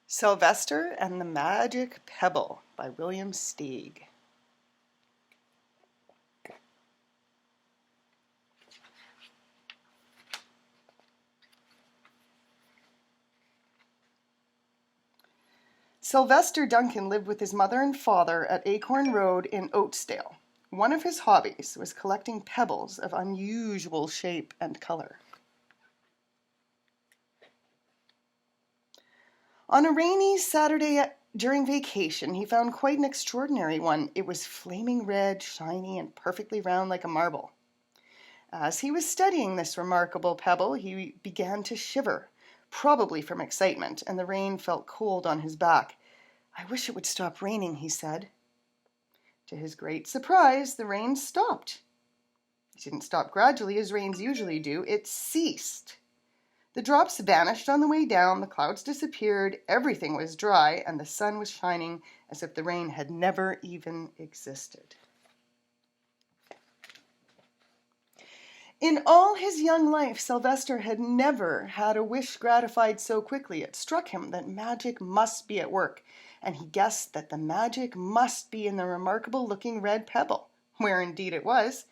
Sylvester and the Magic Pebble by William Steig. Sylvester Duncan lived with his mother and father at Acorn Road in Oatsdale. One of his hobbies was collecting pebbles of unusual shape and color. On a rainy Saturday during vacation, he found quite an extraordinary one. It was flaming red, shiny, and perfectly round like a marble. As he was studying this remarkable pebble, he began to shiver, probably from excitement, and the rain felt cold on his back. "I wish it would stop raining," he said. To his great surprise, the rain stopped. It didn't stop gradually as rains usually do. It ceased. The drops vanished on the way down, the clouds disappeared, everything was dry, and the sun was shining as if the rain had never even existed. In all his young life, Sylvester had never had a wish gratified so quickly. It struck him that magic must be at work, and he guessed that the magic must be in the remarkable-looking red pebble, where indeed it was.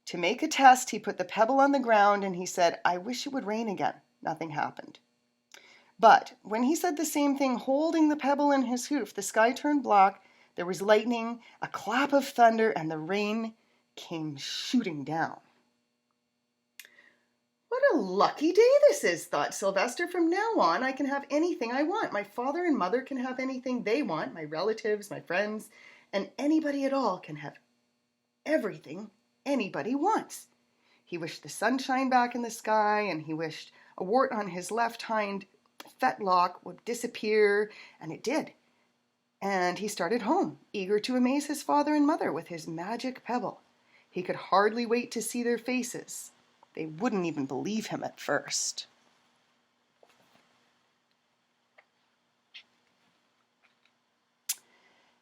To make a test, he put the pebble on the ground and he said, "I wish it would rain again." Nothing happened. But when he said the same thing holding the pebble in his hoof, the sky turned black, there was lightning, a clap of thunder, and the rain came shooting down. "What a lucky day this is," thought Sylvester. "From now on, I can have anything I want. My father and mother can have anything they want. My relatives, my friends, and anybody at all can have everything anybody wants." He wished the sunshine back in the sky, and he wished a wart on his left hind fetlock would disappear, and it did. And he started home, eager to amaze his father and mother with his magic pebble. He could hardly wait to see their faces. They wouldn't even believe him at first.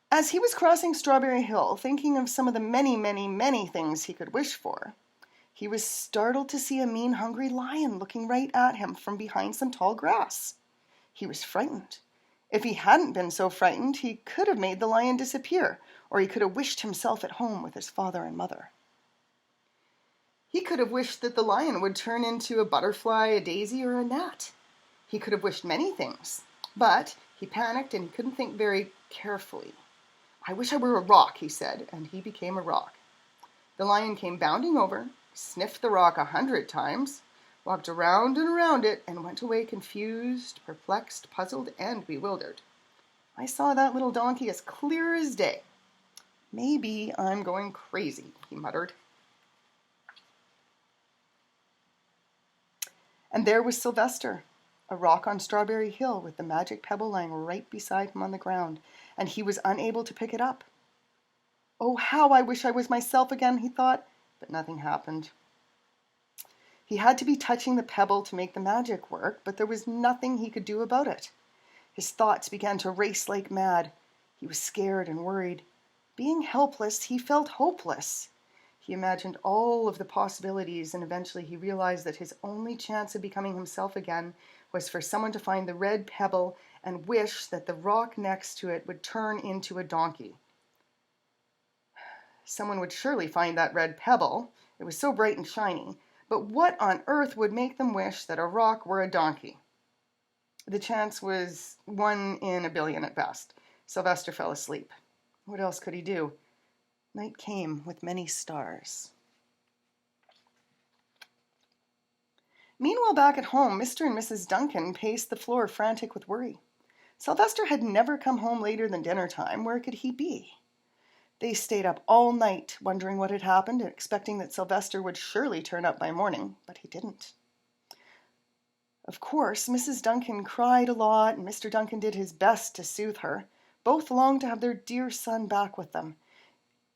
As he was crossing Strawberry Hill, thinking of some of the many, many, many things he could wish for, he was startled to see a mean, hungry lion looking right at him from behind some tall grass. He was frightened. If he hadn't been so frightened, he could have made the lion disappear, or he could have wished himself at home with his father and mother. He could have wished that the lion would turn into a butterfly, a daisy, or a gnat. He could have wished many things, but he panicked and he couldn't think very carefully. "I wish I were a rock," he said, and he became a rock. The lion came bounding over, sniffed the rock 100 times, walked around and around it, and went away confused, perplexed, puzzled, and bewildered. "I saw that little donkey as clear as day. Maybe I'm going crazy," he muttered. And there was Sylvester, a rock on Strawberry Hill with the magic pebble lying right beside him on the ground, and he was unable to pick it up. "Oh, how I wish I was myself again," he thought, but nothing happened. He had to be touching the pebble to make the magic work, but there was nothing he could do about it. His thoughts began to race like mad. He was scared and worried. Being helpless, he felt hopeless. He imagined all of the possibilities, and eventually he realized that his only chance of becoming himself again was for someone to find the red pebble and wish that the rock next to it would turn into a donkey. Someone would surely find that red pebble. It was so bright and shiny. But what on earth would make them wish that a rock were a donkey? The chance was 1 in a billion at best. Sylvester fell asleep. What else could he do? Night came with many stars. Meanwhile, back at home, Mr. and Mrs. Duncan paced the floor, frantic with worry. Sylvester had never come home later than dinner time. Where could he be? They stayed up all night, wondering what had happened, and expecting that Sylvester would surely turn up by morning, but he didn't. Of course, Mrs. Duncan cried a lot, and Mr. Duncan did his best to soothe her. Both longed to have their dear son back with them.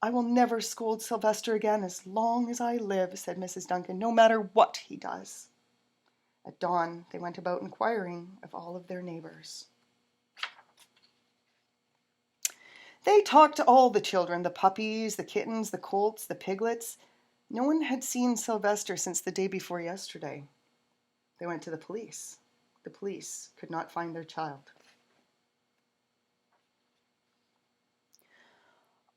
"I will never scold Sylvester again as long as I live," said Mrs. Duncan, "no matter what he does." At dawn, they went about inquiring of all of their neighbors. They talked to all the children, the puppies, the kittens, the colts, the piglets. No one had seen Sylvester since the day before yesterday. They went to the police. The police could not find their child.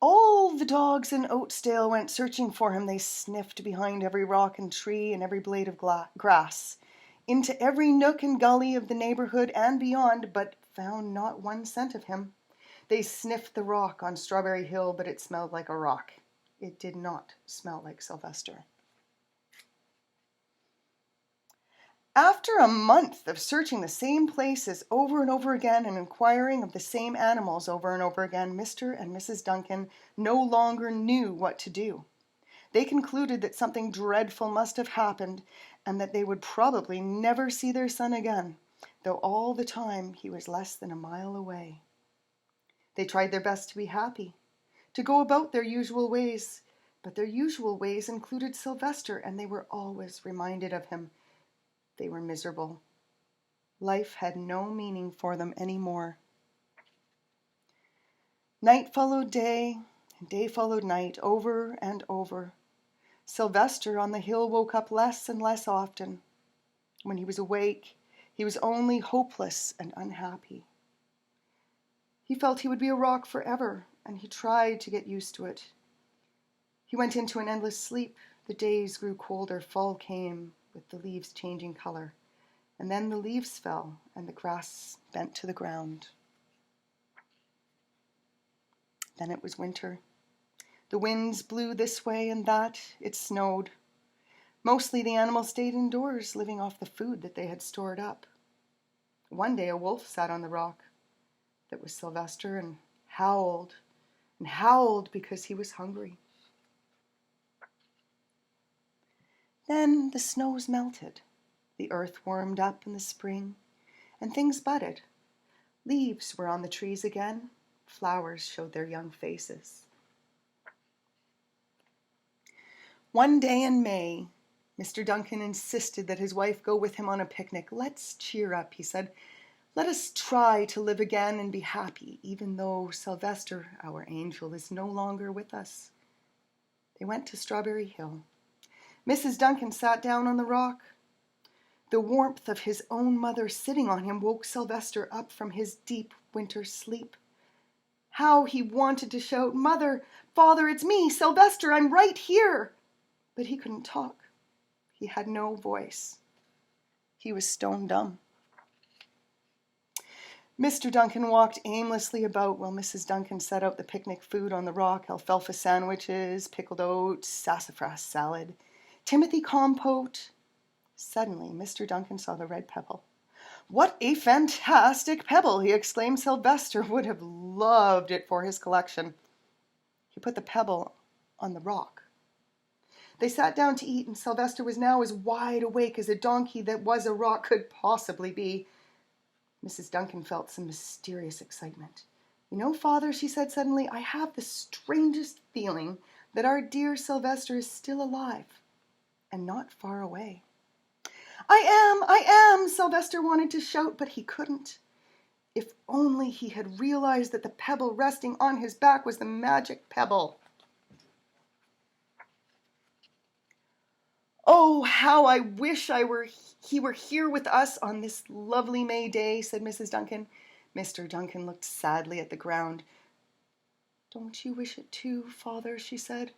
All the dogs in Oatsdale went searching for him. They sniffed behind every rock and tree and every blade of grass, into every nook and gully of the neighborhood and beyond, but found not one scent of him. They sniffed the rock on Strawberry Hill, but it smelled like a rock. It did not smell like Sylvester. After a month of searching the same places over and over again and inquiring of the same animals over and over again, Mr. and Mrs. Duncan no longer knew what to do. They concluded that something dreadful must have happened and that they would probably never see their son again, though all the time he was less than a mile away. They tried their best to be happy, to go about their usual ways, but their usual ways included Sylvester, and they were always reminded of him. They were miserable. Life had no meaning for them anymore. Night followed day, and day followed night, over and over. Sylvester on the hill woke up less and less often. When he was awake, he was only hopeless and unhappy. He felt he would be a rock forever, and he tried to get used to it. He went into an endless sleep. The days grew colder. Fall came, with the leaves changing color. And then the leaves fell, and the grass bent to the ground. Then it was winter. The winds blew this way and that. It snowed. Mostly the animals stayed indoors, living off the food that they had stored up. One day a wolf sat on the rock that was Sylvester and howled because he was hungry. Then the snows melted, the earth warmed up in the spring, and things budded. Leaves were on the trees again, flowers showed their young faces. One day in May, Mr. Duncan insisted that his wife go with him on a picnic. "Let's cheer up," he said. "Let us try to live again and be happy, even though Sylvester, our angel, is no longer with us." They went to Strawberry Hill. Mrs. Duncan sat down on the rock. The warmth of his own mother sitting on him woke Sylvester up from his deep winter sleep. How he wanted to shout, "Mother, Father, it's me, Sylvester, I'm right here!" But he couldn't talk. He had no voice. He was stone dumb. Mr. Duncan walked aimlessly about while Mrs. Duncan set out the picnic food on the rock: alfalfa sandwiches, pickled oats, sassafras salad, Timothy compote. Suddenly, Mr. Duncan saw the red pebble. "What a fantastic pebble!" he exclaimed. Sylvester would have loved it for his collection. He put the pebble on the rock. They sat down to eat, and Sylvester was now as wide awake as a donkey that was a rock could possibly be. Mrs. Duncan felt some mysterious excitement. "You know, Father," she said suddenly, "I have the strangest feeling that our dear Sylvester is still alive and not far away." I am, Sylvester wanted to shout, but he couldn't. If only he had realized that the pebble resting on his back was the magic pebble. "Oh, how I wish he were here with us on this lovely May day," said Mrs. Duncan. Mr. Duncan looked sadly at the ground. "Don't you wish it too, Father?" she said.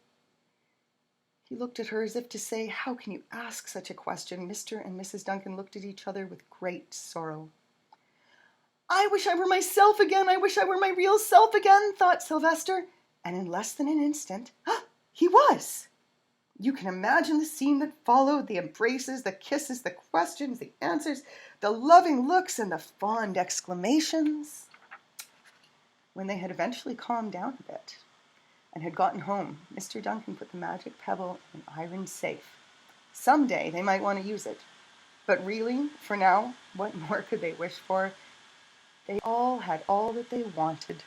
He looked at her as if to say, "How can you ask such a question?" Mr. and Mrs. Duncan looked at each other with great sorrow. "I wish I were myself again. I wish I were my real self again," thought Sylvester. And in less than an instant, he was. You can imagine the scene that followed: the embraces, the kisses, the questions, the answers, the loving looks, and the fond exclamations. When they had eventually calmed down a bit and had gotten home, Mr. Duncan put the magic pebble in an iron safe. Someday they might want to use it. But really, for now, what more could they wish for? They all had all that they wanted.